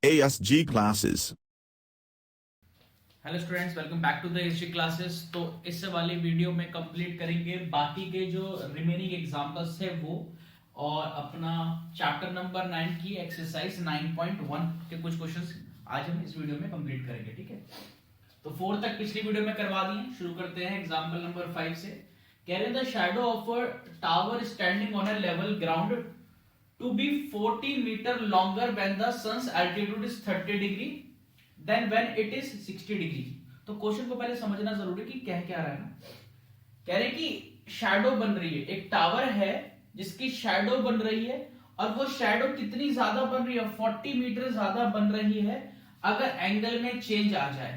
ASG classes. Hello students, welcome back to the SG classes. तो इस वाली video में कंप्लीट करेंगे बाकी के जो रिमेनिंग एग्जांपल्स है वो, और अपना चैप्टर नंबर 9 की एक्सरसाइज 9.1 के कुछ क्वेश्चंस आज हम इस वीडियो में कंप्लीट करेंगे। ठीक है, तो 4 तक पिछली वीडियो में करवा दिए। शुरू करते हैं एग्जांपल नंबर 5 से। कह रहे the shadow of a tower standing on a level ground to be 40 metre longer when the sun's altitude is 30 degree than when it is 60 degree. तो क्वेश्चन को पहले समझना जरूरी है कि कह क्या रहा है ना। कह रहे कि शैडो बन रही है, एक टावर है जिसकी शैडो बन रही है, और वो शैडो कितनी ज्यादा बन रही है, 40 मीटर ज्यादा बन रही है अगर एंगल में चेंज आ जाए।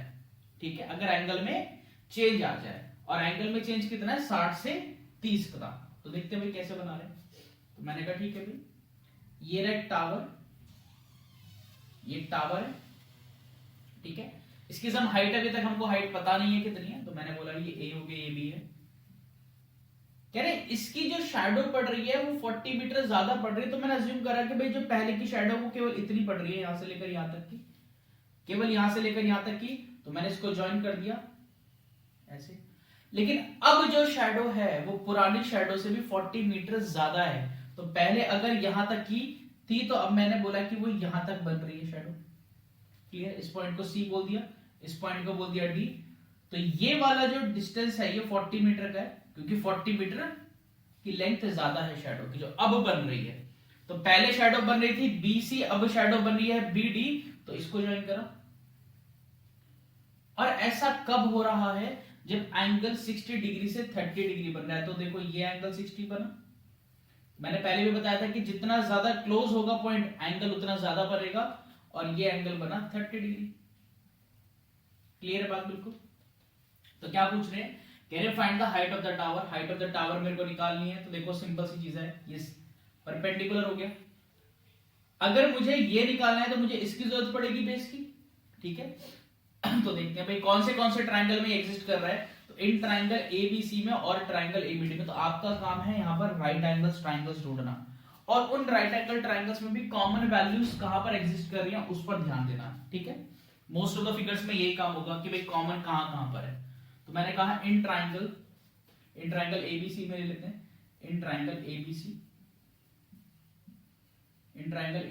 ठीक है, अगर एंगल में चेंज आ जाए, और एंगल में चेंज कितना है, 60 से 30 का। तो देखते हैं भाई कैसे बना रहे हैं। तो मैंने कहा ठीक है भाई, ये रहा टावर, ये टावर है। ठीक है, इसकी सम हाइट, अभी तक हमको हाइट पता नहीं है कितनी है, तो मैंने बोला ये ए हो गई, ये बी है। कह रहे इसकी जो शैडो पड़ रही है वो 40 मीटर ज्यादा पड़ रही है। तो मैंने अज्यूम करा कि भाई जो पहले की शैडो वो केवल इतनी पड़ रही है, यहां से लेकर यहां तक की, केवल यहां से लेकर यहां तक की। तो मैंने इसको ज्वाइन कर दिया ऐसे। लेकिन अब जो शैडो है वो पुरानी शैडो से भी 40 मीटर ज्यादा है। तो पहले अगर यहां तक की थी, तो अब मैंने बोला कि वो यहां तक बन रही है शैडो। क्लियर, इस पॉइंट को सी बोल दिया, इस पॉइंट को बोल दिया डी। तो ये वाला जो डिस्टेंस है ये 40 मीटर का है, क्योंकि 40 मीटर की लेंथ ज्यादा है शैडो की जो अब बन रही है। तो पहले शैडो बन रही थी बी सी, अब शैडो बन रही है बी डी। तो इसको ज्वाइन करा। और ऐसा कब हो रहा है, जब एंगल 60 डिग्री से 30 डिग्री बन रहा है। तो देखो ये एंगल 60 बना। मैंने पहले भी बताया था कि जितना ज्यादा क्लोज होगा पॉइंट, एंगल उतना ज्यादा बनेगा, और ये एंगल बना 30 डिग्री। क्लियर है बात बिल्कुल। तो क्या पूछ रहे हैं, कह रहे find the height of the tower. Height of the tower मेरे को निकालनी है। तो देखो सिंपल सी चीज है, ये परपेंडिकुलर हो गया। अगर मुझे ये निकालना है तो मुझे इसकी जरूरत पड़ेगी बेस की। ठीक है, तो देखते हैं भाई कौन से ट्राइंगल में एग्जिस्ट कर रहा है। तो इन ट्राइंगल एबीसी में और ट्राइंगल एबीडी में। तो आपका काम है यहाँ पर राइट एंगल्स ट्राइंगल्स ढूंढना, और उन राइट एंगल ट्राइंगल्स में भी कॉमन वैल्यूज कहां पर एग्जिस्ट कर रही हैं उस पर ध्यान देना। ठीक है, मोस्ट ऑफ द फिगर्स में यही काम होगा कि भाई कॉमन कहां कहां पर है। तो मैंने कहा इन ट्राइंगल एबीसी में ले लेते हैं। In triangle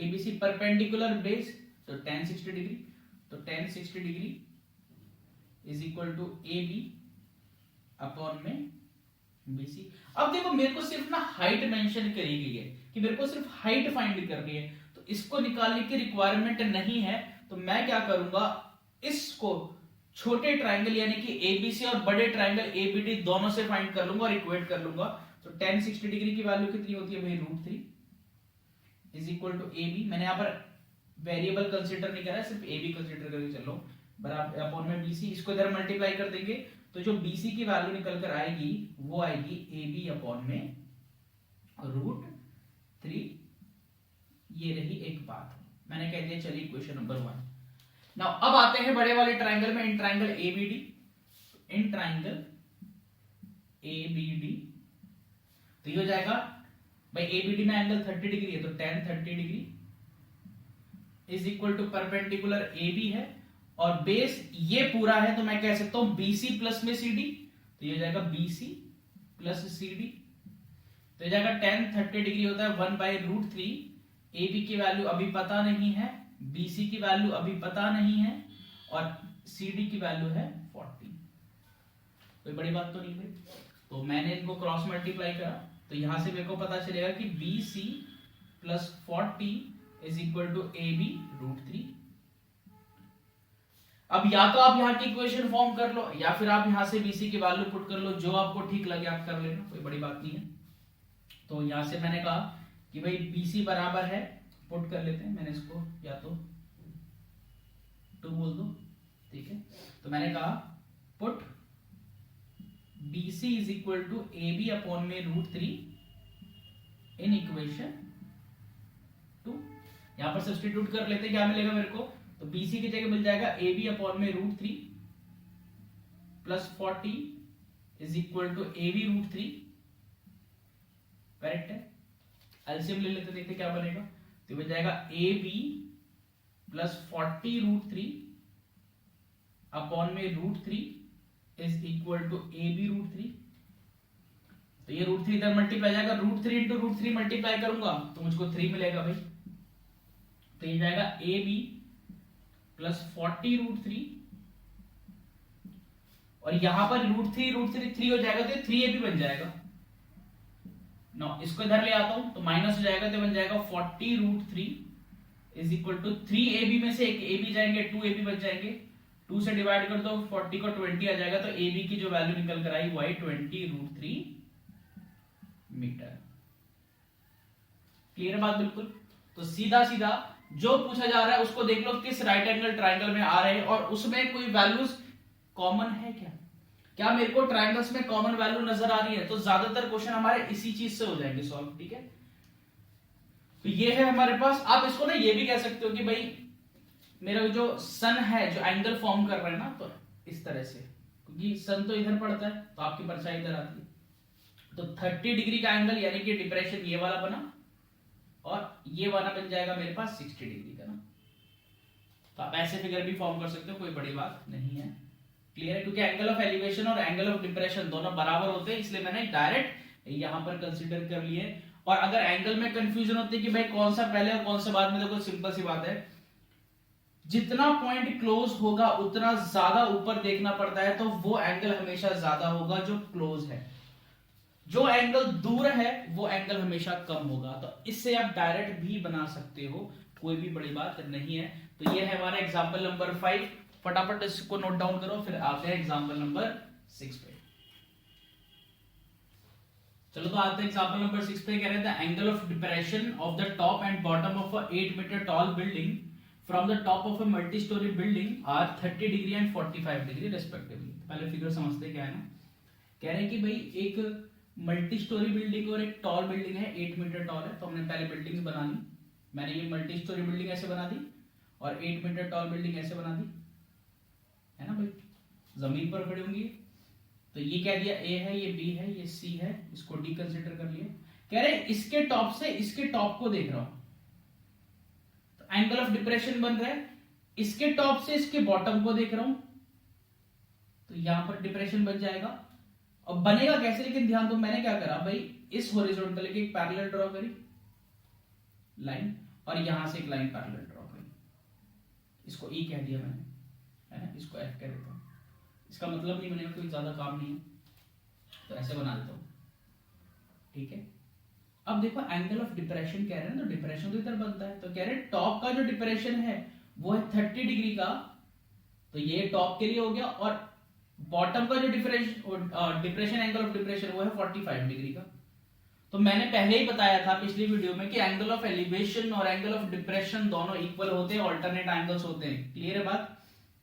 ABC perpendicular base, तो tan 60 डिग्री। तो tan 60 degree is equal to A B upon में बीसी। अब देखो मेरे को सिर्फ ना हाइट मेंशन करी गई है कि मेरे को सिर्फ हाइट फाइंड करनी है, तो इसको निकालने की रिक्वायरमेंट नहीं है। तो मैं क्या करूंगा, इसको छोटे ट्राइंगल यानी कि एबीसी और बड़े ट्राइंगल एबीडी दोनों से फाइंड कर लूंगा और इक्वेट कर लूंगा। तो tan 60 डिग्री की वैल्यू कितनी होती है भाई, √3 is equal to A B. मैंने यहां पर वेरिएबल कंसीडर नहीं करा है, सिर्फ ए बी कंसीडर करके चलो, बराबर अपॉन में बीसी। इसको इधर मल्टीप्लाई कर देंगे तो जो बीसी की वैल्यू निकल कर आएगी वो आएगी ए बी अपॉन में √3। ये रही एक बात, मैंने कह दिया। चलिए क्वेश्चन नंबर 1। नाउ अब आते हैं बड़े वाले ट्राइंगल में, in triangle ABD. In triangle ABD तो ये हो जाएगा भाई, एबीडी में एंगल 30 डिग्री है, तो tan 30 degree is equal to perpendicular A B है, और बेस ये पूरा है, तो मैं कह सकता हूं बीसी प्लस में सी डी। तो ये जाएगा बीसी प्लस सी डी। तो ये जाएगा tan 30 डिग्री होता है 1/√3। ए बी की वैल्यू अभी पता नहीं है, बीसी की वैल्यू अभी पता नहीं है, और सी डी की वैल्यू है 40। कोई बड़ी बात तो नहीं भाई। तो मैंने इनको क्रॉस मल्टीप्लाई करा, तो यहां से मेरे को पता चलेगा कि BC plus 40 is equal to A B √3। अब या तो आप यहां की इक्वेशन फॉर्म कर लो, या फिर आप यहां से बीसी की वैल्यू पुट कर लो, जो आपको ठीक लगे आप कर लेना, कोई बड़ी बात नहीं है। तो यहां से मैंने कहा कि भाई बीसी बराबर है, पुट कर लेते हैं। मैंने इसको या तो 2 बोल दो, ठीक है। तो मैंने कहा put BC is equal to A B upon में √3 इन इक्वेशन 2। यहां पर सब्स्टिट्यूट कर लेते हैं, क्या मिलेगा मेरे को। तो BC की जगह मिल जाएगा ए बी अपॉन में √3 plus 40 is equal to A B √3। Correct है। एलसीएम ले लेते, देखते क्या बनेगा। तो बन जाएगा ए बी प्लस 40√3 अपॉन में √3 इज इक्वल टू AB √3। तो ये √3 इधर मल्टीप्लाई जाएगा, √3 इंटू √3 मल्टीप्लाई करूंगा तो मुझको 3 मिलेगा भाई। तो ये जाएगा AB प्लस 40√3 और यहां पर √3 3 हो जाएगा तो 3AB बन जाएगा। नो इसको इधर ले आता हूं तो माइनस हो जाएगा तो बन जाएगा 40√3 इज इक्वल टू 3AB में से एक AB जाएंगे 2AB बच जाएंगे, 2 से डिवाइड कर दो 40 को 20 आ जाएगा तो AB की जो वैल्यू निकल कर आई वो आई 20√3 मीटर। क्लियर बात बिल्कुल। तो सीधा सीधा जो पूछा जा रहा है उसको देख लो किस राइट एंगल ट्राइंगल में आ रहे हैं और उसमें कोई वैल्यूज कॉमन है क्या, क्या मेरे को ट्राइंगल्स में कॉमन वैल्यू नजर आ रही है। तो ज्यादातर क्वेश्चन हमारे इसी चीज से हो जाएंगे सॉल्व। ठीक है, तो ये है हमारे पास। आप इसको ना ये भी कह सकते हो कि भाई मेरा जो सन है जो एंगल फॉर्म कर रहा है ना, तो इस तरह से, क्योंकि सन तो इधर पड़ता है तो आपकी परछाई इधर आती है, तो 30 डिग्री का एंगल यानी कि डिप्रेशन ये वाला बना और ये वाला बन जाएगा मेरे पास 60 डिग्री का ना। तो आप ऐसे फिगर भी फॉर्म कर सकते हो, कोई बड़ी बात नहीं है। क्लियर है, क्योंकि एंगल ऑफ एलिवेशन और एंगल ऑफ डिप्रेशन दोनों बराबर होते हैं इसलिए मैंने डायरेक्ट यहां पर कंसीडर कर लिए। और अगर एंगल में कंफ्यूजन होती है कि भाई कौन सा पहले और कौन सा बाद में, देखो सिंपल सी बात है, जितना पॉइंट क्लोज होगा उतना ज्यादा ऊपर देखना पड़ता है, तो वो एंगल हमेशा ज्यादा होगा जो क्लोज है। जो एंगल दूर है वो एंगल हमेशा कम होगा। तो इससे आप डायरेक्ट भी बना सकते हो, कोई भी बड़ी बात नहीं है। तो ये है हमारा एग्जांपल नंबर 5। फटाफट इसको नोट डाउन करो, फिर आते हैं एग्जांपल नंबर 6 पे। चलो तो आते हैं एग्जांपल नंबर 6 पे। कह रहे थे angle of depression of the top and bottom of a 8 metre tall building from the top of a multi storey building are 30 degree and 45 degree respectively. पहले फिगर समझते क्या है ना। कह रहे हैं कि भाई एक मल्टी स्टोरी बिल्डिंग और एक टॉल बिल्डिंग है, 8 मीटर टॉल है, तो हमने पहले बिल्डिंग्स बना ली। मैंने ये मल्टी स्टोरी बिल्डिंग ऐसे बना दी और 8 मीटर टॉल बिल्डिंग ऐसे बना दी, है ना भाई, जमीन पर खड़ी होंगी। तो ये कह दिया ए है, ये बी है, ये सी है, इसको डी कंसिडर कर लिया। कह रहे इसके टॉप से इसके टॉप को देख रहा हूं तो एंगल ऑफ डिप्रेशन बन रहा है, इसके टॉप से इसके बॉटम को देख रहा हूं तो यहां पर डिप्रेशन बन जाएगा। अब बनेगा कैसे, लेकिन ध्यान दो मैंने क्या करा भाई, इस हॉरिजॉन्टल की एक पैरेलल ड्रॉ करी लाइन और यहां से एक लाइन पैरेलल ड्रॉ करी, इसको ई कह दिया मैंने, है ना, इसको एफ कह देता हूं। इसका मतलब नहीं बनेगा, कोई ज्यादा काम नहीं है, तो ऐसे बना देता हूं। ठीक है, अब देखो एंगल ऑफ डिप्रेशन कह रहे हैं, तो डिप्रेशन तो इधर बनता है, तो कह रहे हैं टॉप का जो डिप्रेशन है वो है 30 डिग्री का, तो ये टॉप के लिए हो गया, और बॉटम का जो डिप्रेशन एंगल ऑफ डिप्रेशन वो है 45 डिग्री का। तो मैंने पहले ही बताया था पिछली वीडियो में कि एंगल ऑफ एलिवेशन और एंगल ऑफ डिप्रेशन दोनों इक्वल होते हैं, ऑल्टरनेट एंगल्स होते हैं। क्लियर है बात।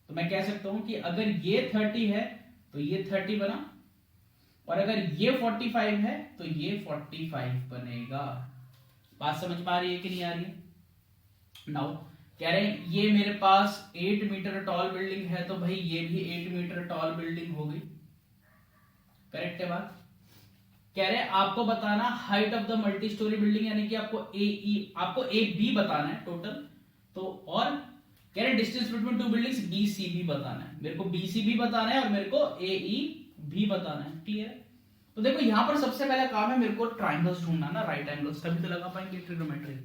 तो मैं कह सकता हूं कि अगर ये 30 है तो ये 30 बना, और अगर ये 45 है तो ये 45 बनेगा। बात समझ में आ रही है कि नहीं आ रही है। नाउ कह रहे हैं ये मेरे पास 8 मीटर टॉल बिल्डिंग है, तो भाई ये भी 8 मीटर टॉल बिल्डिंग हो गई। करेक्ट है बात। कह रहे हैं आपको बताना height of the multi storey building, यानी कि आपको ए बी बताना है टोटल। तो और कह रहे distance between two buildings B C भी बताना है, मेरे को बी सी भी बताना है और मेरे को ए ई भी बताना है। क्लियर है। तो देखो यहां पर सबसे पहला काम है मेरे को ट्राइंगल्स ढूंढना ना, राइट एंगल्स, तभी तो लगा पाएंगे ट्रिग्नोमेट्री।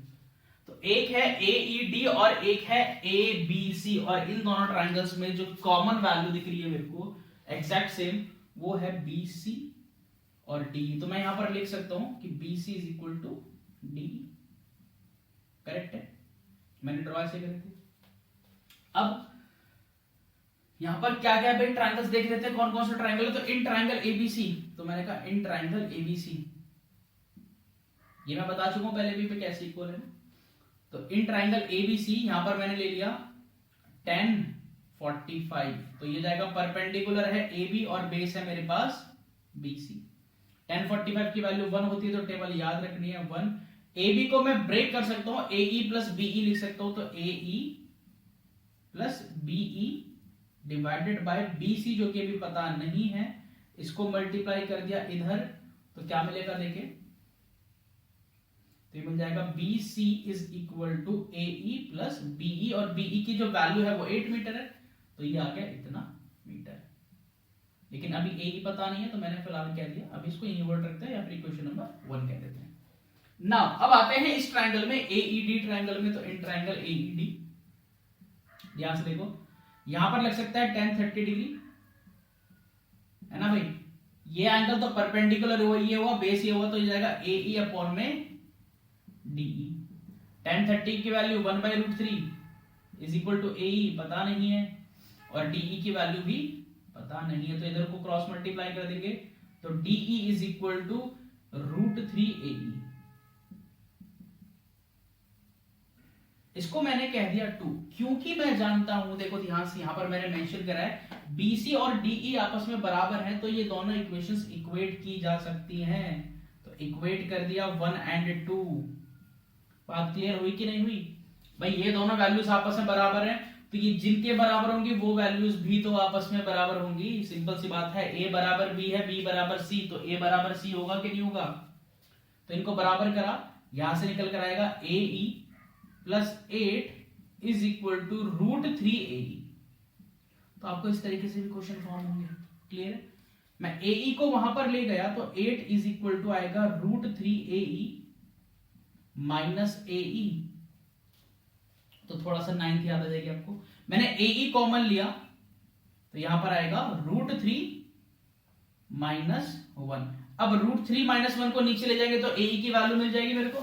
तो एक है ए ई डी और एक है ए बी सी, और इन दोनों ट्राइंगल्स में जो कॉमन वैल्यू दिख रही है मेरे को एग्जैक्ट सेम, वो है बी सी और डी। तो मैं यहां पर लिख सकता हूं कि B C is equal to D. Correct है, मैंने ड्रॉ ऐसे करे थे। अब यहां पर क्या क्या भाई ट्राइंगल्स देख लेते हैं, कौन कौन सा ट्राइंगल है। तो इन ट्राइंगल एबीसी, तो मैंने कहा इन ट्राइंगल एबीसी, ये मैं बता चुका हूं पहले भी पे कैसे इक्वल है। तो इन ट्राइंगल एबीसी यहां पर मैंने ले लिया 10 45, तो ये जाएगा परपेंडिकुलर है AB और बेस है मेरे पास BC। 10 45 की वैल्यू 1 होती है तो टेबल याद रखनी है 1। AB को मैं ब्रेक कर सकता हूं, AE प्लस BE लिख सकता हूं, तो AE plus BE divided by BC जो कि अभी पता नहीं है, इसको मल्टीप्लाई कर दिया इधर, तो क्या मिलेगा देखिए, तो ये बन जाएगा B C is equal to A E plus BE, और बीई की जो वैल्यू है वो 8 मीटर है, तो ये आ गया इतना मीटर। लेकिन अभी ए ई पता नहीं है तो मैंने फिलहाल कह दिया, अभी इसको इन्वर्ट रखते हैं या फिर इक्वेशन नंबर 1 कह देते हैं। नाउ अब आते हैं इस ट्रायंगल में, एईडी ट्रायंगल में, तो इन ट्रायंगल एईडी ध्यान से देखो, यहां पर लग सकता है tan 30 डिग्री, है ना भाई। ये एंगल तो परपेंडिकुलर हुआ, ये हुआ बेस, ये हुआ, तो ये जाएगा एई अपॉन में डीई। tan 30 की वैल्यू 1/√3 इज इक्वल टू एई पता नहीं है, और डीई की वैल्यू भी पता नहीं है, तो इधर को क्रॉस मल्टीप्लाई कर देंगे, तो डीई इज इक्वल टू √3 एई। इसको मैंने कह दिया 2, क्योंकि मैं जानता हूं, देखो ध्यान से यहां पर मैंने मेंशन करा है बीसी और डीई आपस में बराबर हैं, तो ये दोनों इक्वेशंस इक्वेट की जा सकती हैं, तो इक्वेट कर दिया 1 एंड 2। बात क्लियर हुई कि नहीं हुई भाई। ये दोनों वैल्यूज आपस में बराबर हैं, तो ये जिनके बराबर होंगी वो वैल्यूज भी तो आपस में बराबर होंगी, सिंपल सी बात है। ए बराबर बी है, बी बराबर सी, तो ए बराबर सी होगा कि नहीं होगा, तो इनको बराबर करा, यहां से निकल कर आएगा A E plus 8 is equal to √3 AE. तो आपको इस तरीके से भी क्वेश्चन फॉर्म होंगे, क्लियर है। मैं एई को वहां पर ले गया तो 8 इज इक्वल टू आएगा √3 एई माइनस एई, तो थोड़ा सा 9th याद आ जाएगी आपको। मैंने एई कॉमन लिया तो यहां पर आएगा √3 माइनस 1। अब √3 माइनस 1 को नीचे ले जाएंगे तो एई की वैल्यू मिल जाएगी मेरे को,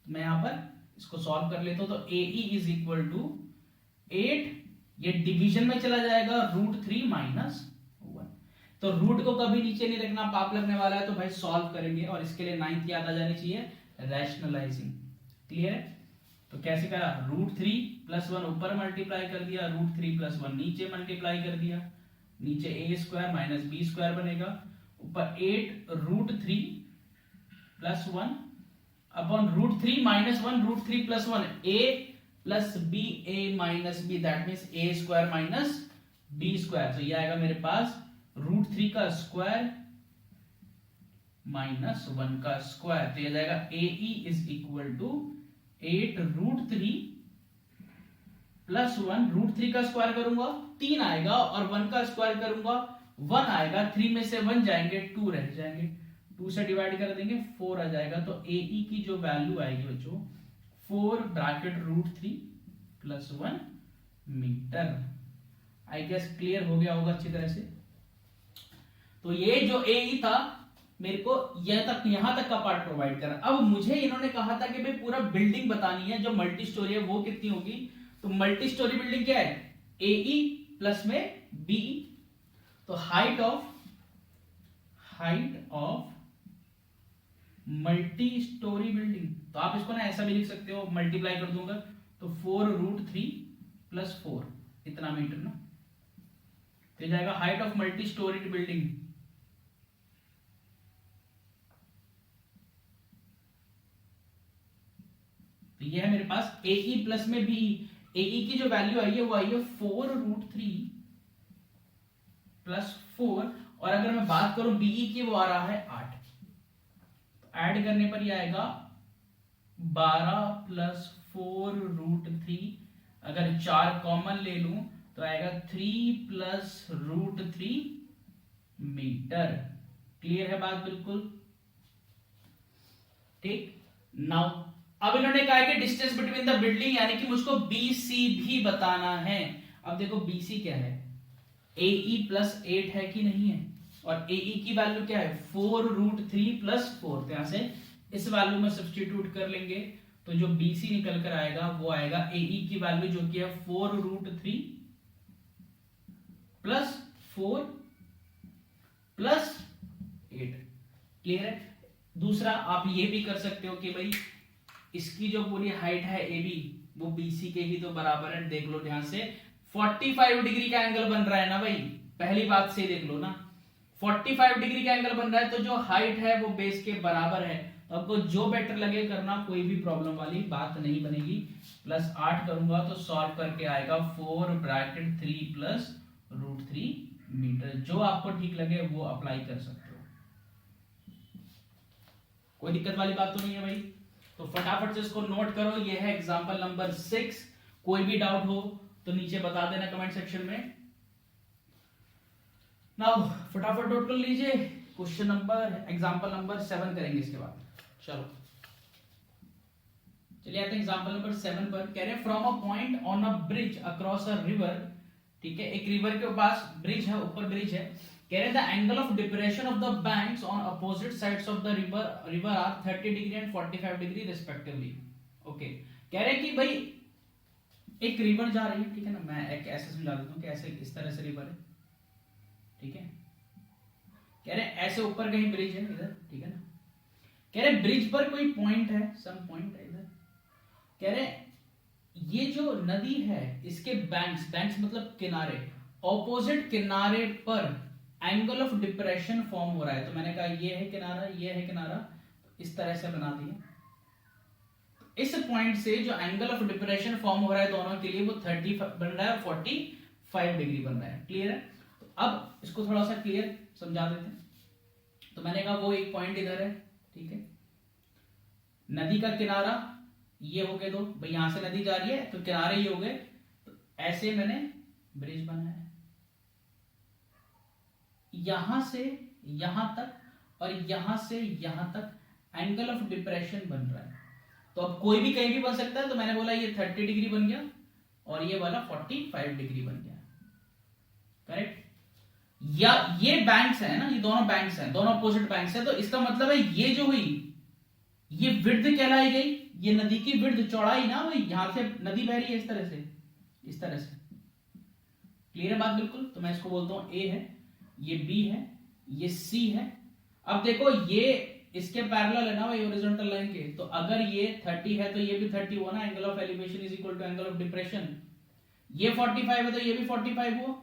मैं यहां पर इसको सॉल्व कर लेता हूं, तो एई इज इक्वल टू 8, ये डिवीजन में चला जाएगा √3 माइनस 1, तो रूट को कभी नीचे नहीं रखना, पाप लगने वाला है, तो भाई सॉल्व करेंगे, और इसके लिए 9th याद आ जानी चाहिए, रैशनलाइजिंग, क्लियर है। तो कैसे करा, √3 प्लस 1 ऊपर मल्टीप्लाई कर दिया, √3 प्लस 1 नीचे मल्टीप्लाई कर दिया, नीचे A square minus B square बनेगा, ऊपर 8 √3 plus 1 upon √3 minus 1, √3 plus 1 a plus B, a minus B, that means a square minus b square, तो ये आएगा मेरे पास √3 का स्क्वायर माइनस 1 का स्क्वायर, तो ये जाएगा ae is equal to 8 √3 plus 1, √3 का स्क्वायर करूंगा 3 आएगा, और 1 का स्क्वायर करूंगा 1 आएगा, 3 में से 1 जाएंगे 2 रह जाएंगे, 2 से डिवाइड कर देंगे 4 आ जाएगा, तो AE की जो वैल्यू आएगी बच्चों 4 bracket √3 plus 1 metre. I guess clear हो गया होगा अच्छी तरह से। तो ये जो AE था मेरे को यहां तक का पार्ट प्रोवाइड करा। अब मुझे इन्होंने कहा था कि भाई पूरा बिल्डिंग बतानी है, जो मल्टी स्टोरी है वो कितनी होगी, तो मल्टी स्टोरी बिल्डिंग क्या है, AE प्लस में BE, तो height of multi storey building, तो आप इसको ना ऐसा भी लिख सकते हो, मल्टीप्लाई कर दूंगा तो 4 √3 प्लस 4 इतना मीटर ना, तो जाएगा height of multi storey building. तो ये है मेरे पास AE प्लस में BE। AE की जो वैल्यू आई है वो आई है 4 √3 प्लस 4, और अगर मैं बात करूं BE की वो आ रहा है 8, ऐड करने पर ये आएगा 12 प्लस 4 √3, अगर 4 कॉमन ले लूं तो आएगा 3 प्लस √3 मीटर। क्लियर है बात बिल्कुल ठीक। नाउ अब इन्होंने कहा है कि डिस्टेंस बिटवीन द बिल्डिंग, यानी कि मुझको BC भी बताना है। अब देखो BC क्या है, AE प्लस 8 है कि नहीं है, और AE की वैल्यू क्या है 4 √3 प्लस 4, तो यहां से इस वैल्यू में सब्स्टिट्यूट कर लेंगे, तो जो BC निकल कर आएगा वो आएगा AE की वैल्यू जो कि है 4 √3 प्लस 4 प्लस 8। क्लियर है। दूसरा आप ये भी कर सकते हो कि भाई इसकी जो पूरी हाइट है AB वो BC के ही तो बराबर है। देख लो ध्यान से, 45 डिग्री का एंगल बन रहा है ना भाई, पहली बात से देख लो ना, 45 डिग्री का एंगल बन रहा है, तो जो हाइट है वो बेस के बराबर है। तो आपको जो बेटर लगे करना, कोई भी प्रॉब्लम वाली बात नहीं बनेगी। प्लस 8 करूंगा तो सॉल्व करके आएगा 4 ब्रैकेट 3 प्लस √3 मीटर। जो आपको ठीक लगे वो अप्लाई कर सकते हो, कोई दिक्कत वाली बात तो नहीं है भाई। तो फटाफट से इसको नोट करो, ये है एग्जांपल नंबर 6। कोई भी डाउट हो तो नीचे बता देना कमेंट सेक्शन में। नाउ फटाफट नोट कर लीजिए, क्वेश्चन नंबर एग्जांपल नंबर 7 करेंगे इसके बाद। चलो चलिए आते हैं एग्जांपल नंबर 7 पर। कह रहे हैं from a point on a bridge across a river, ठीक है, एक रिवर के पास ब्रिज है, ऊपर ब्रिज है। कह रहे हैं the angle of depression of the banks on opposite sides of the river are 30 degree and 45 degree respectively. Okay, कह रहे हैं कि भाई एक रिवर जा रही है, ठीक है ना, मैं एक ऐसे समझा देता हूं कि ऐसे इस तरह से रिवर है, ठीक है। कह रहे हैं ऐसे ऊपर कहीं ब्रिज है इधर, ठीक है ना। कह रहे ब्रिज पर कोई पॉइंट है, सम पॉइंट है इधर। कह रहे ये जो नदी है इसके बैंक्स, बैंक्स मतलब किनारे, ऑपोजिट किनारे पर एंगल ऑफ डिप्रेशन फॉर्म हो रहा है। तो मैंने कहा ये है किनारा, ये है किनारा, इस तरह से बना दिया। इस पॉइंट से जो एंगल ऑफ डिप्रेशन फॉर्म हो रहा है दोनों के लिए, वो 30 बन रहा है, 45 डिग्री बन रहा है। क्लियर है? तो अब इसको थोड़ा सा क्लियर समझा देते हैं। तो मैंने कहा वो एक पॉइंट इधर है, ठीक है, नदी का किनारा ये हो गए दो, भाई यहां से नदी जा रही है तो किनारे ही हो गए। तो ऐसे मैंने ब्रिज बनाया, यहां से यहां तक और यहां से यहां तक एंगल ऑफ डिप्रेशन बन रहा है। तो अब कोई भी कहीं भी बन सकता है। तो मैंने बोला ये 30 डिग्री बन गया और ये वाला 45 डिग्री बन गया, करेक्ट। या ये बैंक्स है ना, ये दोनों बैंक्स हैं, दोनों अपोजिट बैंक्स हैं। तो इसका मतलब है ये जो हुई ये विड्थ कहलाई गई, ये नदी की विड्थ, चौड़ाई ना, वही यहां से नदी बह रही है इस तरह से, इस तरह से। क्लियर है बात बिल्कुल? तो मैं इसको बोलता हूं ए है, ये बी है, ये सी है। अब देखो ये इसके पैरेलल है ना भाई, हॉरिजॉन्टल लाइन के। तो अगर ये 30 है तो ये भी 30 हुआ ना, angle of elevation is equal to angle of depression. ये 45 है तो ये भी 45 हुआ,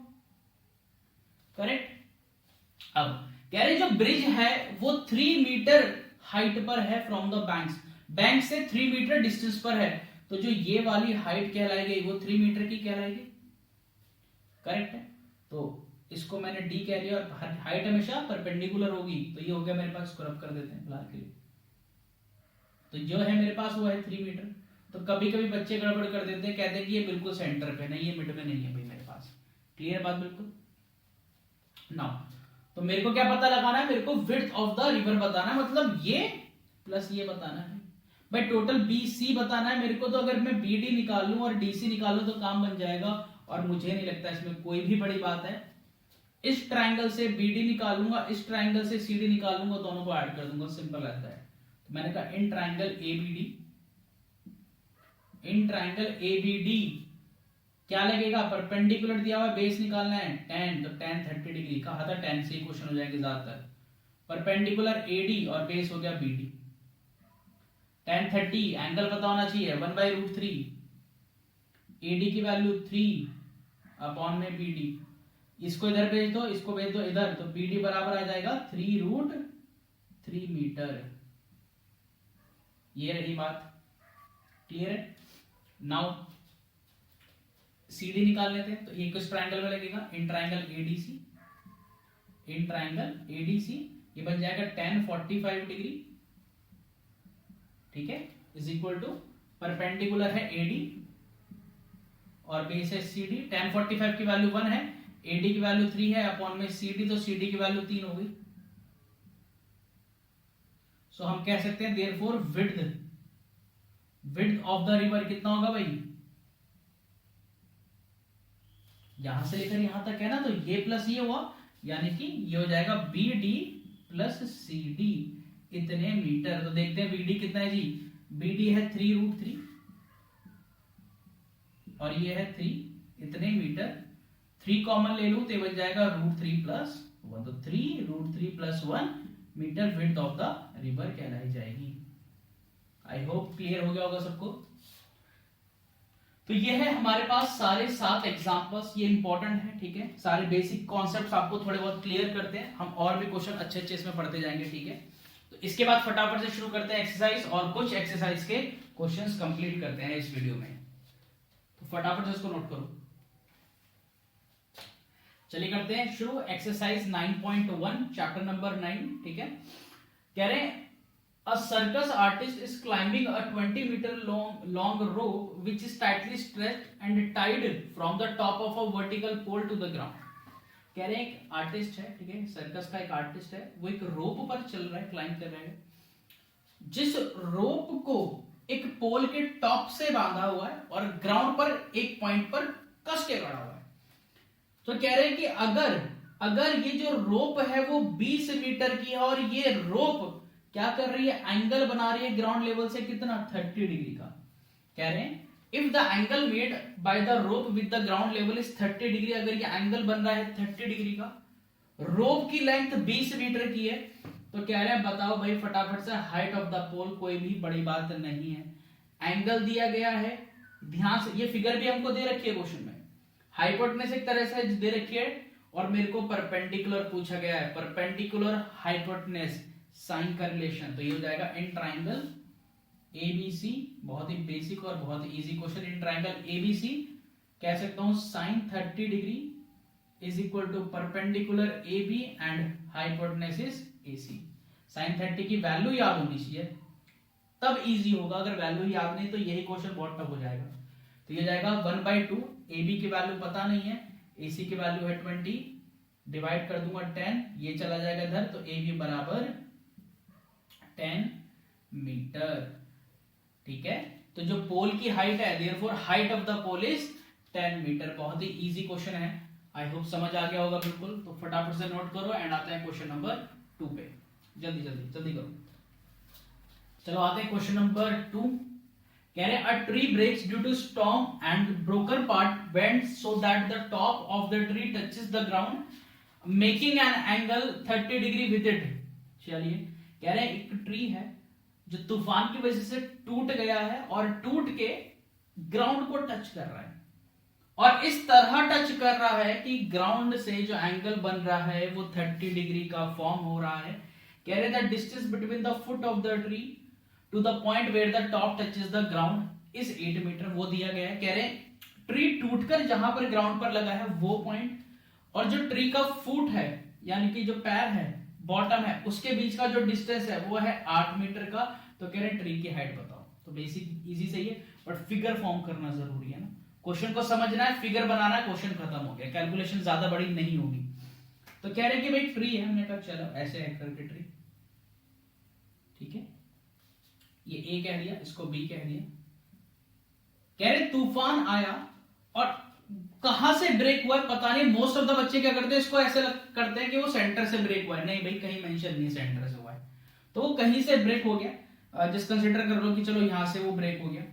करेक्ट। अब कह रहे जो ब्रिज है वो 3 मीटर हाइट पर है फ्रॉम द बैंक्स, बैंक से 3 मीटर डिस्टेंस पर है। तो जो ये वाली हाइट कहलाएगी वो 3 मीटर की कहलाएगी, करेक्ट है। तो इसको मैंने डी कह लिया और हाइट हमेशा परपेंडिकुलर होगी। तो ये हो गया मेरे पास, स्क्रब कर देते हैं फिलहाल के लिए। तो जो है मेरे पास वो है 3 मीटर। तो कभी कभी बच्चे गड़बड़ कर देते हैं, कहते हैं कि ये बिल्कुल सेंटर पे, नहीं ये मिड में नहीं है भाई मेरे पास। क्लियर बात बिल्कुल? नाउ तो मेरे को क्या पता लगाना है, मेरे को विड्थ ऑफ द रिवर बताना है, मतलब ये प्लस ये बताना है भाई, टोटल BC बताना है मेरे को। तो अगर मैं BD निकाल लूं और DC निकाल लूं तो काम बन जाएगा। और मुझे नहीं लगता इसमें कोई भी बड़ी बात है। इस ट्राइंगल से BD निकालूंगा, इस ट्राइंगल से CD निकालूंगा, दोनों को ऐड कर दूंगा, सिंपल रहता है। तो मैंने कहा in triangle ABD, in triangle ABD क्या लगेगा, परपेंडिकुलर दिया हुआ, बेस निकालना है tan, तो tan 30 डिग्री, कहा था tan से ही क्वेश्चन हो जाएंगे ज्यादातर। परपेंडिकुलर AD और बेस हो गया BD। tan 30 एंगल पता होना चाहिए 1/√3, AD की वैल्यू 3 अपॉन में BD। इसको इधर भेज दो, इसको भेज दो इधर, तो BD बराबर आ जाएगा 3√3 मीटर। ये रही बात, क्लियर है? नाउ CD निकाल लेते हैं। तो ये किस ट्रायंगल में लगेगा, in triangle ADC, in triangle ADC ये बन जाएगा tan 45 डिग्री, ठीक है, इज इक्वल टू परपेंडिकुलर है AD और बेस है CD। tan 45 की वैल्यू 1 है, AD की वैल्यू 3 है अपॉन में CD, तो CD की वैल्यू 3 हो गई। सो हम कह सकते हैं therefore width of the river कितना होगा भाई, यहां से लेकर यहां तक है ना, तो ये प्लस ये हुआ, यानी कि ये हो जाएगा BD प्लस CD इतने मीटर। तो देखते हैं BD कितना है जी, BD है 3√3 और ये है 3 इतने मीटर। 3 कॉमन ले लूं तो बन जाएगा √3 प्लस 1, तो 3√3 plus 1 metre width of the river कहलाई जाएगी। आई होप क्लियर हो गया होगा सबको। तो ये है हमारे पास सारे 7 एग्जांपल्स, ये इंपॉर्टेंट है, ठीक है। सारे बेसिक कॉन्सेप्ट्स आपको थोड़े बहुत क्लियर करते हैं, हम और भी क्वेश्चन अच्छे अच्छे इसमें पढ़ते जाएंगे, ठीक है। तो इसके बाद फटाफट से शुरू करते हैं एक्सरसाइज, और कुछ एक्सरसाइज के क्वेश्चंस कंप्लीट करते हैं इस वीडियो में। तो फटाफट से इसको नोट करो। चलिए करते हैं शुरू। एक्सरसाइज 9.1 चैप्टर नंबर 9, ठीक है। कह रहे हैं A circus artist is climbing a 20-meter long rope which is tightly stretched and tied from the top of a vertical pole to the ground. कह रहे हैं एक आर्टिस्ट है, ठीक है, सर्कस का एक आर्टिस्ट है, वो एक रोप पर चल रहा है, क्लाइंब कर रहा है, जिस रोप को एक पोल के टॉप से बांधा हुआ है और ग्राउंड पर एक पॉइंट पर कस के खड़ा हुआ है। तो कह रहे हैं कि अगर ये जो रोप है वो 20 मीटर की है और ये रोप क्या कर रही है, एंगल बना रही है ग्राउंड लेवल से कितना, 30 डिग्री का। कह रहे हैं if the angle made by the rope with the ground level is 30 degree, अगर ये एंगल बन रहा है 30 डिग्री का, रोप की लेंथ 20 मीटर की है, तो कह रहे हैं बताओ भाई फटाफट से हाइट ऑफ द पोल, कोई भी बड़ी बात नहीं है, एंगल दिया गया है, ध्यान से, ये फिगर भी हमको दे रखी है क्वेश्चन में, हाइपोटेनस एक तरह से दे रखी है और मेरे को परपेंडिकुलर पूछा गया है, परपेंडिकुलर हाइपोटेनस साइन का रिलेशन, तो ये हो जाएगा इन ट्राइंगल एबीसी, बहुत ही बेसिक और बहुत ही easy question, in triangle ABC कह सकता हूं sine 30 degree is equal to perpendicular AB and hypotenuse is AC। Sine 30 की वैल्यू याद होनी चाहिए तब इजी होगा, अगर वैल्यू याद नहीं तो यही क्वेश्चन बहुत टफ हो जाएगा। तो ये जाएगा 1/2, AB की वैल्यू पता नहीं है, AC की वैल्यू है 20, डिवाइड कर दूंगा 10, ये चला जाएगा इधर, तो AB बराबर 10 मीटर, ठीक है। तो जो पोल की हाइट है, therefore height of the pole is 10 metre. बहुत ही इजी क्वेश्चन है, आई होप समझ आ गया होगा बिल्कुल। तो फटाफट से नोट करो एंड आते हैं क्वेश्चन नंबर 2 पे, जल्दी जल्दी जल्दी करो। चलो आते हैं क्वेश्चन नंबर 2। कह रहे हैं a tree breaks due to storm and broken part bends so that the top of the tree touches the ground making an angle 30 degree with it. चलिए, कह रहे हैं एक ट्री है जो तूफान की वजह से टूट गया है और टूट के ग्राउंड को टच कर रहा है, और इस तरह टच कर रहा है कि ग्राउंड से जो एंगल बन रहा है वो 30 डिग्री का फॉर्म हो रहा है। कह रहे the distance between the foot of the tree to the point where the top touches the ground is 8 metre, वो दिया गया है। कह रहे ट्री टूटकर जहां पर ग्राउंड पर लगा है वो पॉइंट, और जो ट्री का फुट है यानी कि जो पैर है, बॉटम है, उसके बीच का जो डिस्टेंस है वो है 8 मीटर का। तो कह रहे ट्री की हाइट बताओ। तो बेसिक इजी सही है, बट फिगर फॉर्म करना जरूरी है ना, क्वेश्चन को समझना है, फिगर बनाना है, क्वेश्चन खत्म हो गया, कैलकुलेशन ज्यादा बड़ी नहीं होगी। तो कह रहे कि भाई ट्री है, हमने कहा चलो ऐसे है करके ट्री, ठीक है, ये ए कह दिया, इसको बी कह दिया। कह रहे तूफान आया और कहां से ब्रेक हुआ है पता नहीं। मोस्ट ऑफ द बच्चे क्या करते हैं, इसको ऐसे करते हैं कि वो सेंटर से ब्रेक हुआ है। नहीं भाई, कहीं मेंशन नहीं सेंटर से हुआ है, तो वो कहीं से ब्रेक हो गया। जस्ट कंसीडर कर लो कि चलो यहां से वो ब्रेक हो गया,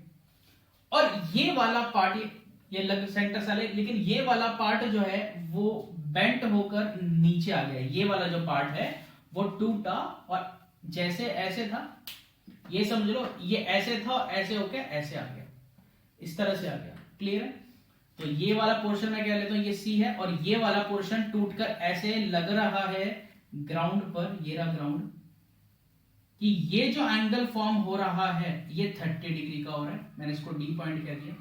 और ये वाला पार्ट ये लग सेंटर से आए, लेकिन ये वाला पार्ट जो है वो बेंट होकर नीचे आ गया। ये वाला जो पार्ट है वो टूटा और जैसे ऐसे था, ये समझ लो ये ऐसे था और ऐसे होके ऐसे आ गया, इस तरह से आ गया। क्लियर है? तो ये वाला पोर्शन मैं क्या लेता हूं, ये सी है, और ये वाला पोर्शन टूटकर ऐसे लग रहा है ग्राउंड पर, ये रहा ग्राउंड, कि ये जो एंगल फॉर्म हो रहा है ये 30 डिग्री का हो रहा है। मैंने इसको डी पॉइंट कह दिया।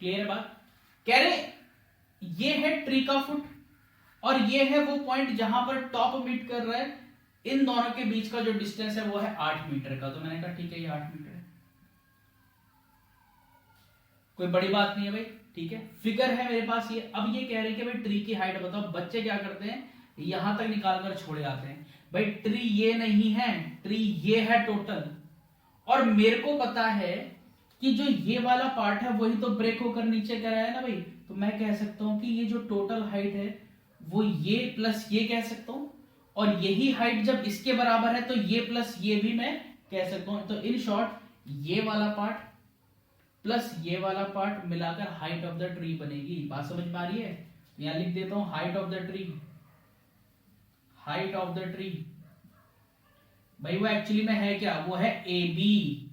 क्लियर है बात? कह रहे ये है ट्री का फुट और ये है वो पॉइंट जहां पर टॉप मीट कर रहा है। इन दोनों के बीच का जो डिस्टेंस है वो है 8 मीटर का। तो मैंने कहा ठीक है, ये 8 मीटर है, कोई बड़ी बात नहीं है भाई, ठीक है। फिगर है मेरे पास ये। अब ये कह रहे हैं कि भाई ट्री की हाइट बताओ। बच्चे क्या करते हैं, यहां तक निकाल कर छोड़े आते हैं। भाई ट्री ये नहीं है, ट्री ये है टोटल, और मेरे को पता है कि जो ये वाला पार्ट है वही तो ब्रेक होकर नीचे कर रहा है ना भाई। तो मैं कह सकता हूं कि ये जो टोटल हाइट है वो ये प्लस ये कह सकता हूं, और यही हाइट जब इसके बराबर है तो ये प्लस ये भी मैं कह सकता हूं। तो इन शॉर्ट ये वाला पार्ट प्लस ये वाला पार्ट मिलाकर हाइट ऑफ द ट्री बनेगी। बात समझ में आ रही है? यहां लिख देता हूं height of the tree. Height of the tree भाई वो एक्चुअली में है क्या, वो है ए बी,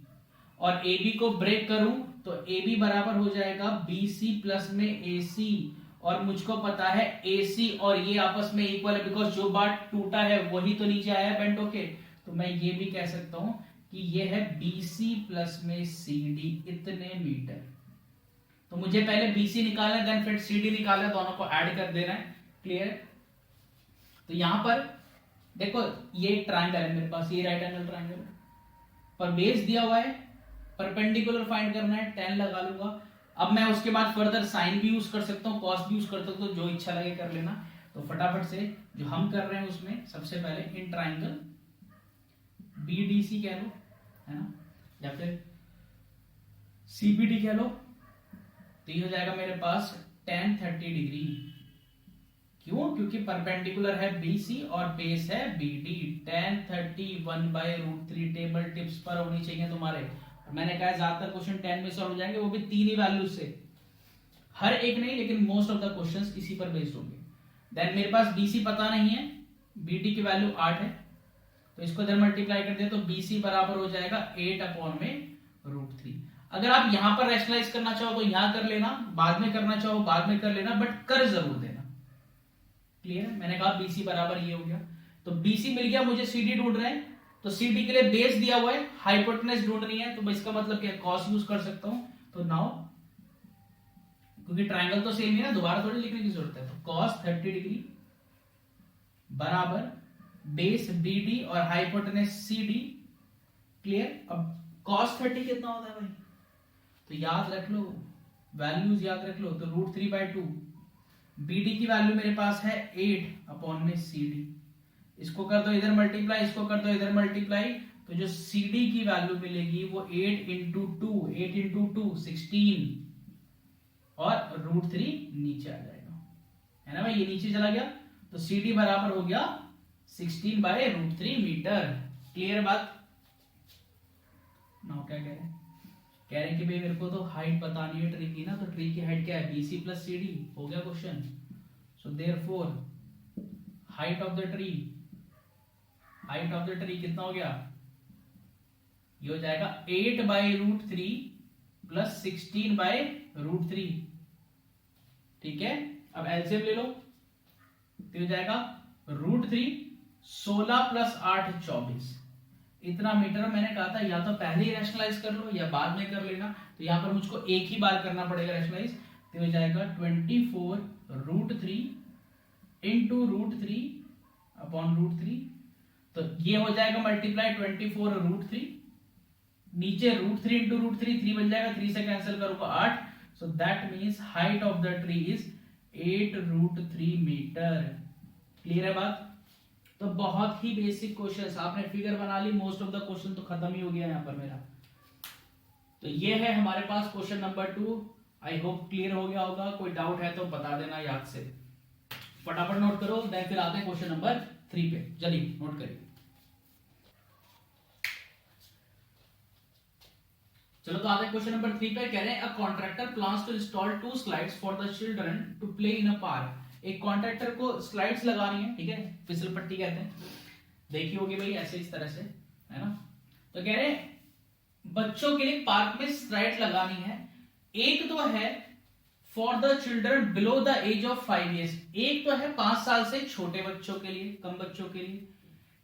और ए बी को ब्रेक करूं तो ए बी बराबर हो जाएगा बी सी प्लस में ए सी, और मुझको पता है ए सी और ये आपस में इक्वल है, बिकॉज जो बात टूटा है वही तो नीचे आया है बेंड होके। तो मैं ये भी कह सकता हूं कि ये है बी सी प्लस में सी डी, इतने मीटर। तो मुझे पहले बी सी निकालना है, देन फिर सी डी निकालना है, दोनों को ऐड कर देना है। क्लियर? तो यहां पर देखो ये ट्रायंगल है मेरे पास, ये राइट एंगल ट्रायंगल है, पर बेस दिया हुआ है, परपेंडिकुलर फाइंड करना है, tan लगा लूंगा। अब मैं उसके बाद फर्दर साइन भी यूज कर सकता हूँ, कॉस भी यूज कर सकता हूँ, जो इच्छा लगे कर लेना। तो फटाफट से जो हम कर रहे हैं उसमें सबसे पहले इन ट्राइंगल BDC कह लो, है ना, या फिर CBD कह लो, तो ये हो जाएगा मेरे पास tan 30 डिग्री। क्यों? क्योंकि परपेंडिकुलर है BC और बेस है BD। tan 30 1/√3 टेबल टिप्स पर होनी चाहिए तुम्हारे। मैंने कहा ज्यादातर क्वेश्चन 10 में सॉल्व हो जाएंगे, वो भी 3 ही वैल्यू से, हर एक नहीं लेकिन मोस्ट ऑफ द क्वेश्चंस इसी पर बेस्ड होंगे। देन मेरे पास BC पता नहीं है, BD की वैल्यू 8 है, तो इसको इधर मल्टीप्लाई कर दे तो BC बराबर हो जाएगा 8/√3। अगर आप यहां पर रैशनलाइज करना चाहो तो यहां कर लेना, बाद में करना चाहो बाद में कर लेना, बट कर जरूर देना। क्लियर है? मैंने कहा BC बराबर ये हो गया, तो BC मिल गया, मुझे CD ढूंढ रहे हैं, तो CD के लिए बेस दिया हुआ है, हाइपोटेनस ढूंढनी है, तो इसका मतलब क्या, कॉस यूज कर सकता हूं। तो नाउ क्योंकि ट्राइंगल तो सेम ही है, दोबारा थोड़ी लिखने की जरूरत है, तो cos 30 डिग्री बराबर बेस BD और हाइपोटेनस CD। क्लियर? अब cos 30 कितना होता है भाई, तो याद रख लो, वैल्यूज याद रख लो, तो √3/2। BD की वैल्यू मेरे पास है 8/CD। इसको कर दो इधर मल्टीप्लाई, इसको कर दो इधर मल्टीप्लाई, तो जो CD की वैल्यू मिलेगी वो 8 × 2, 8 × 2 16, और √3 नीचे आ जाएगा, है ना भाई, ये नीचे चला गया, तो CD बराबर हो गया 16/√3 मीटर। क्लियर बात? नाउ क्या कह रहे हैं, कह रहे हैं कि भाई मेरे को तो हाइट बतानी है ट्री की ना, तो ट्री की हाइट क्या है, BC + CD। हो गया question. So therefore height of the tree, height of the tree कितना हो गया, ये हो जाएगा 8/√3 + 16/√3। ठीक है, अब एलसीएम ले लो, तो हो जाएगा √3 16 + 8 24, इतना मीटर। मैंने कहा था या तो पहले ही रैशनलाइज कर लो या बाद में कर लेना, तो यहां पर मुझको एक ही बार करना पड़ेगा रैशनलाइज, तो हो जाएगा 24√3 × √3/√3, तो ये हो जाएगा मल्टीप्लाई 24√3, नीचे √3 × √3, 3 बन जाएगा, 3 से कैंसिल करूंगा 8, so that means height of the tree is 8√3 metre. Clear है बात? तो बहुत ही बेसिक क्वेश्चन, आपने फिगर बना ली, मोस्ट ऑफ द क्वेश्चन तो खत्म ही हो गया यहाँ पर मेरा। तो ये है हमारे पास question number 2। I hope clear हो गया होगा, कोई डाउट है तो बता देना याद से, फटाफट नोट करो, देन फिर आते हैं क्वेश्चन नंबर 3 पे। चलिए नोट करिए। चलो तो आते हैं क्वेश्चन नंबर 3 पे। कह रहे हैं a contractor plans to install 2 slides for the children to play in a park. एक कॉन्ट्रैक्टर को स्लाइड्स लगानी है, ठीक है, फिसल पट्टी कहते हैं, देखी होगी भाई ऐसे इस तरह से, है ना। तो कह रहे हैं बच्चों के लिए पार्क में स्लाइड लगानी है। एक तो है for the children below the age of 5 years, एक तो है 5 साल से छोटे बच्चों के लिए, कम बच्चों के लिए,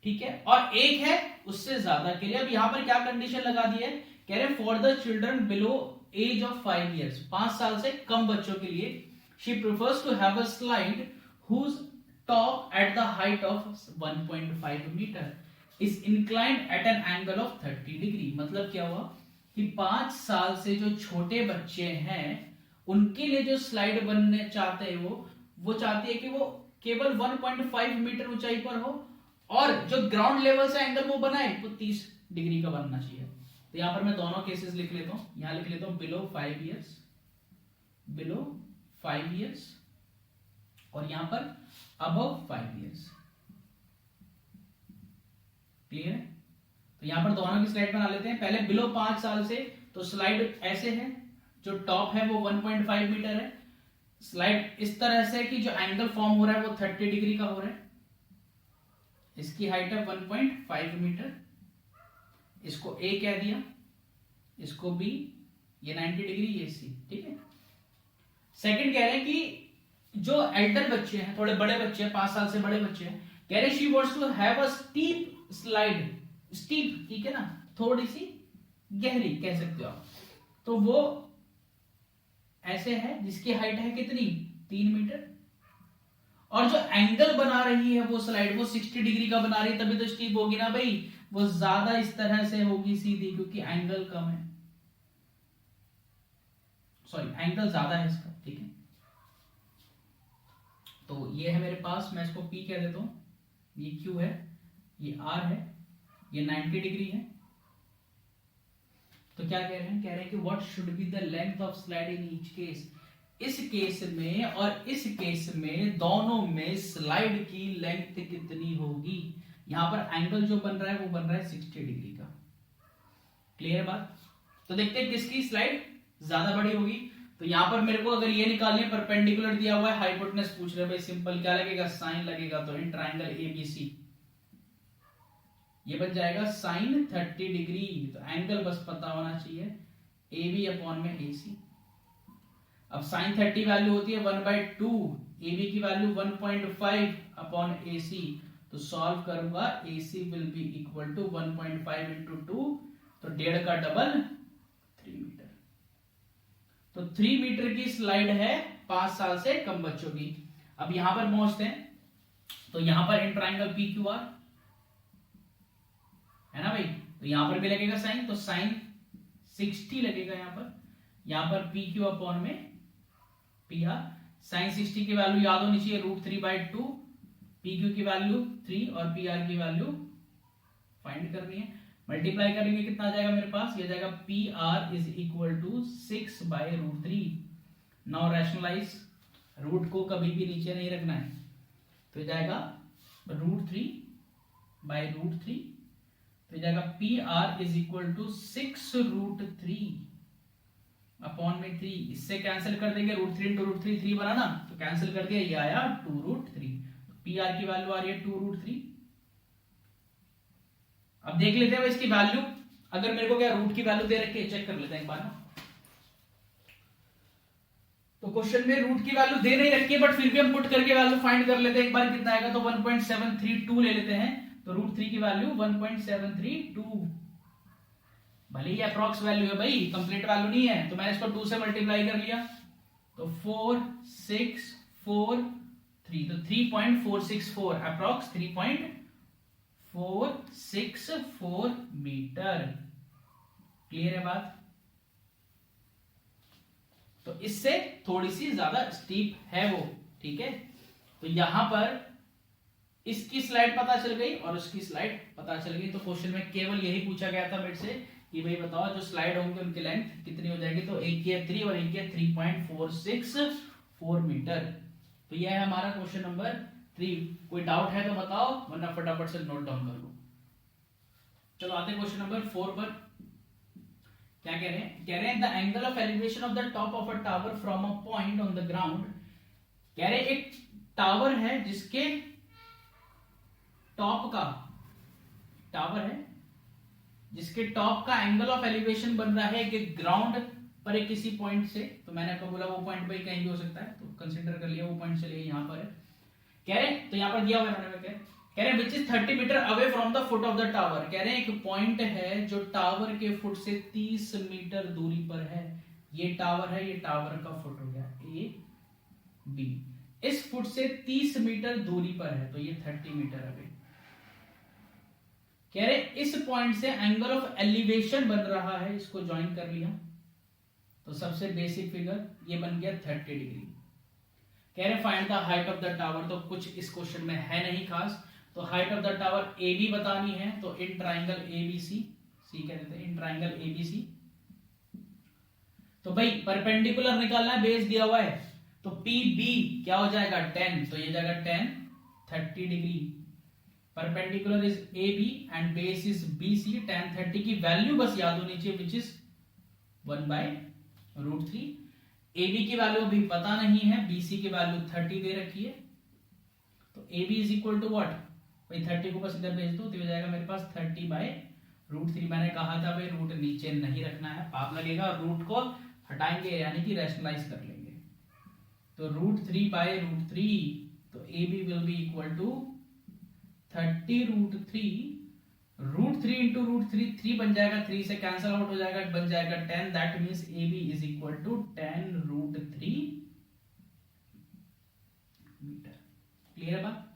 ठीक है, और एक है उससे ज्यादा के लिए। अब यहां पर क्या कंडीशन लगा दी है, कह रहे for the children below age of 5 years, 5 साल से कम बच्चों के लिए, she prefers to have a slide whose top at the height of 1.5 metre is inclined at an angle of 30 degree. मतलब क्या हुआ कि 5 साल से जो छोटे बच्चे हैं उनके लिए जो स्लाइड बनने चाहते हैं वो चाहती है कि वो केवल 1.5 मीटर ऊंचाई पर हो, और जो ग्राउंड लेवल से एंगल वो बनाए वो 30 डिग्री का बनना चाहिए। तो यहां पर मैं दोनों केसेस लिख लेता हूं, यहां लिख लेता हूं बिलो 5 years, बिलो 5 years, और यहां पर अबव 5 years। क्लियर है? तो यहां पर दोनों की स्लाइड बना लेते हैं। पहले बिलो 5 साल से, तो स्लाइड ऐसे है, जो टॉप है वो 1.5 मीटर है, स्लाइड इस तरह से कि जो एंगल फॉर्म हो रहा है वो 30 डिग्री का हो रहा है, इसकी हाइट है 1.5 मीटर, इसको A कह दिया, इसको B, ये 90 डिग्री, ये C, ठीक है। सेकंड कह रहे हैं कि जो एल्डर बच्चे हैं, थोड़े बड़े बच्चे हैं, 5 साल से बड़े बच्चे हैं, कह रहे she wants to have a steep slide, steep ठीक है ना, थोड़ी सी गहरी कह सकते हो आप, तो वो ऐसे है जिसकी हाइट है कितनी 3 मीटर, और जो एंगल बना रही है वो स्लाइड वो 60 डिग्री का बना रही है, तभी तो स्टीप होगी ना भाई, वो ज्यादा इस तरह से होगी सीधी, क्योंकि एंगल कम है, सॉरी एंगल ज्यादा है इसका, ठीक है। तो ये है मेरे पास, मैं इसको P कह देता हूं, ये Q है, ये R है, ये 90 डिग्री है। तो क्या कह रहे हैं, कह रहे हैं कि what should be the length of slide in each case. इस केस में और इस केस में दोनों में स्लाइड की लेंथ कितनी होगी। यहां पर एंगल जो बन रहा है वो बन रहा है 60 डिग्री का। क्लियर है बात। तो देखते हैं किसकी स्लाइड ज्यादा बड़ी होगी। तो यहां पर मेरे को अगर ये निकालने, परपेंडिकुलर दिया हुआ है, हाइपोटेनस पूछ रहे भाई, सिंपल क्या लगेगा, साइन लगेगा। तो इन ट्राइंगल एबीसी ये बन जाएगा साइन 30 डिग्री। तो एंगल बस पता होना चाहिए, ए बी अपॉन में ए सी। अब साइन 30 वैल्यू होती है 1/2, ए बी की वैल्यू 1.5 अपॉन ए सी। तो सॉल्व करूंगा, A C will be equal to 1.5 into 2, तो 1.5 का डबल 3 मीटर। तो 3 मीटर की स्लाइड है 5 साल से कम बच्चों की। अब यहां पर पहुंचते हैं, तो यहां पर in triangle P Q R है ना भाई, तो यहां पर भी लगेगा साइन, तो साइन 60 लगेगा यहां पर पी क्यू अपॉन में पी आर। साइन 60 की वैल्यू याद होनी चाहिए, √3/2, पी क्यू की वैल्यू 3 और पी आर की वैल्यू फाइंड करनी है। मल्टीप्लाई करेंगे कितना आ जाएगा मेरे पास, ये जाएगा P R is equal to 6/√3। Now rationalise, root को कभी भी नीचे नहीं रखना है, तो जाएगा √3/√3, तो जाएगा P R is equal to 6√3 upon में 3। इससे कैंसिल कर देंगे, √3 इंटू √3 3 बना ना, तो कैंसिल कर दिया, ये आया 2√3। पी आर की वैल्यू आ रही है 2√3। अब देख लेते हैं इसकी वैल्यू, अगर मेरे को क्या रूट की वैल्यू दे रखी है, चेक कर लेते हैं एक बार ना। तो क्वेश्चन में रूट की वैल्यू दे नहीं रखी है, बट फिर भी हम पुट करके वैल्यू फाइंड कर लेते हैं एक बार, कितना आएगा। तो 1.732 ले लेते हैं, तो √3 की वैल्यू 1.732, भले ही अप्रॉक्स वैल्यू है भाई, कंप्लीट वैल्यू नहीं है, तो मैंने इसको 2 से मल्टीप्लाई कर लिया, तो 4643, तो 3.464 अप्रॉक्स 3.464 मीटर। क्लियर है बात। तो इससे थोड़ी सी ज्यादा स्टीप है वो, ठीक है। तो यहां पर इसकी स्लाइड पता चल गई और उसकी स्लाइड पता चल गई। तो क्वेश्चन में केवल यही पूछा गया था मेरे से कि भाई बताओ जो स्लाइड होंगे उनकी लेंथ कितनी हो जाएगी। तो एक की है 3 और एक की है 3.464 मीटर। तो यह है हमारा क्वेश्चन नंबर 3। कोई डाउट है तो बताओ, वरना फटाफट से नोट डाउन कर लो। चलो आते हैं क्वेश्चन नंबर 4 पर। क्या कह रहे हैं, कह रहे हैं the angle of elevation of the top of a tower from a point on the ground. कह रहे एक टावर है जिसके टॉप का, टावर है जिसके टॉप का एंगल ऑफ एलिवेशन बन रहा है कि ग्राउंड पर एक किसी पॉइंट से। तो मैंने आपको बोला वो पॉइंट पे कहीं भी हो सकता है, तो कंसीडर कर लिया वो पॉइंट चलिए यहां पर है। कह रहे तो यहां पर दिया हुआ है, कह रहे which is 30 metre away from the foot of the tower. कह रहे हैं एक पॉइंट है जो टावर के फुट से 30 मीटर दूरी पर है। ये टावर है, ये टावर का फुट हो गया ए बी, इस फुट से 30 मीटर दूरी पर है, तो ये 30 मीटर अवे। कह रहे इस पॉइंट से एंगल ऑफ एलिवेशन बन रहा है, इसको ज्वाइन कर लिया, तो सबसे बेसिक फिगर ये बन गया 30 डिग्री। कह रहे find the height of the tower. तो कुछ इस क्वेश्चन में है नहीं खास, तो height of the tower A B बतानी है, तो in triangle A B C, सी कह देते हैं in triangle A B C. तो भाई परपेंडिकुलर निकालना है, बेस दिया हुआ है, तो पी बी क्या हो जाएगा 10, तो ये जाएगा 10 30 degree. Perpendicular is A B and base is B C. tan 30 की वैल्यू बस याद होनी चाहिए, विच इज 1/√3। ए बी की वैल्यू भी पता नहीं है, बी सी की वैल्यू 30 दे रखी है, तो A B is equal to what, भाई 30 को बस इधर भेज दो, तो हो जाएगा मेरे पास 30/√3। मैंने कहा था भाई रूट नीचे नहीं रखना है, पाप लगेगा, और रूट को हटाएंगे यानी कि रैशनलाइज कर लेंगे। तो √3/√3, तो A B will be equal to 30√3, √3 into √3, 3 बन जाएगा, 3 से कैंसल आउट हो जाएगा, बन जाएगा 10। That means A B is equal to 10√3 metre. Clear है बात।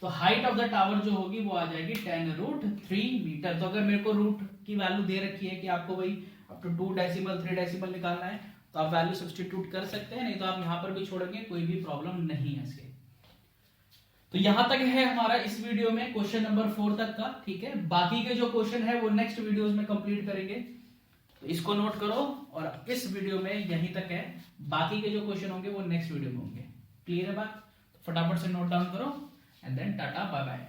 तो हाइट ऑफ द टावर जो होगी वो आ जाएगी 10√3 मीटर। तो अगर मेरे को रूट की वैल्यू दे रखी है कि आपको भाई अप टू 2 डेसिमल 3 डेसिमल निकालना है, तो आप वैल्यू सब्स्टिट्यूट कर सकते हैं, नहीं तो आप यहां पर भी छोड़ेंगे, कोई भी प्रॉब्लम नहीं है इसके। तो यहां तक है हमारा इस वीडियो में क्वेश्चन नंबर 4 तक का, ठीक है। बाकी के जो क्वेश्चन है वो नेक्स्ट वीडियोस में कंप्लीट करेंगे, तो इसको नोट करो। और इस वीडियो में यहीं तक है, बाकी के जो क्वेश्चन होंगे वो नेक्स्ट वीडियो में होंगे। क्लियर है बात? फटाफट से नोट डाउन करो and then tata bye bye.